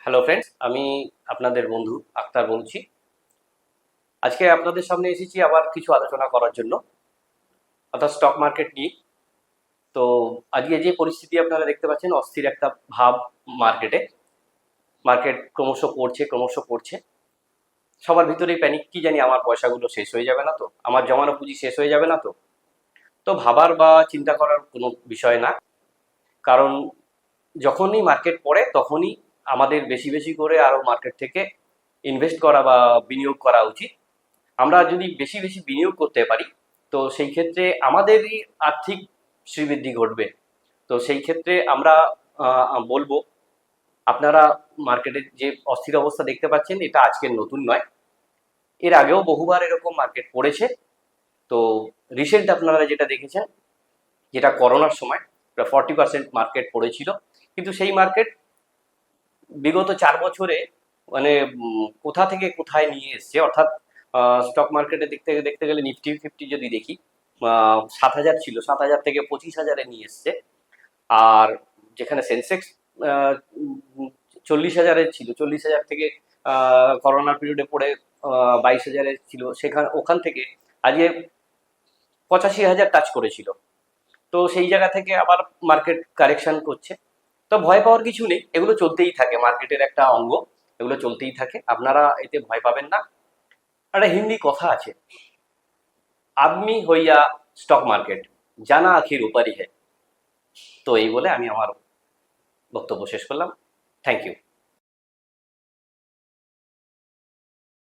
Hello friends, আমি আপনাদের বন্ধু আক্তার বলছি। আজকে আপনাদের সামনে এসেছি আবার কিছু আলোচনা করার জন্য, অর্থাৎ স্টক মার্কেট নিয়ে। তো আজকে যে পরিস্থিতি আপনারা দেখতে পাচ্ছেন, অস্থির একটা ভাব মার্কেটে। মার্কেট ক্রমশ পড়ছে। সবার ভিতরেই প্যানিক, কি জানি আমার পয়সাগুলো শেষ হয়ে যাবে না তো, আমার জমানো পুঁজি শেষ হয়ে যাবে না তো। তো ভাবার বা চিন্তা করার কোনো বিষয় না, কারণ যখনই মার্কেট পড়ে তখনই আমাদের বেশি বেশি করে আরো মার্কেট থেকে ইনভেস্ট করা বা বিনিয়োগ করা উচিত। আমরা যদি বেশি বেশি বিনিয়োগ করতে পারি, তো সেই ক্ষেত্রে আমাদেরই আর্থিক শ্রীবৃদ্ধি ঘটবে। তো সেই ক্ষেত্রে আমরা বলবো, আপনারা মার্কেটের যে অস্থির অবস্থা দেখতে পাচ্ছেন, এটা আজকের নতুন নয়, এর আগেও বহুবার এরকম মার্কেট পড়েছে। তো রিসেন্ট আপনারা যেটা দেখেছেন, যেটা করোনার সময় 40% মার্কেট পড়েছিল, কিন্তু সেই মার্কেট বিগত 4 বছরে মানে কোথা থেকে কোথায় নিয়ে এসছে। অর্থাৎ স্টক মার্কেটে দেখতে দেখতে গেলে নিফটি ফিফটি যদি দেখি, 7,000 ছিল, 7,000 থেকে 25,000-এ নিয়ে এসছে। আর যেখানে সেন্সেক্স 40,000-এর ছিল, 40,000 থেকে করোনার পিরিয়ডে পড়ে 22,000-এর ছিল, ওখান থেকে আজকে 85,000 টাচ করেছিল। তো সেই জায়গা থেকে আবার মার্কেট কারেকশন করছে। তো ভয় পাওয়ার কিছু নেই, এগুলো চলতেই থাকে, মার্কেটের একটা অঙ্গ, এগুলো চলতেই থাকে, আপনারা এতে ভয় পাবেন না। একটা হিন্দি কথা আছে, আদমি হইয়া স্টক মার্কেট, জানা আখির উপারি হ্যায়। তো এই বলে আমি আমার বক্তব্য শেষ করলাম। Thank you.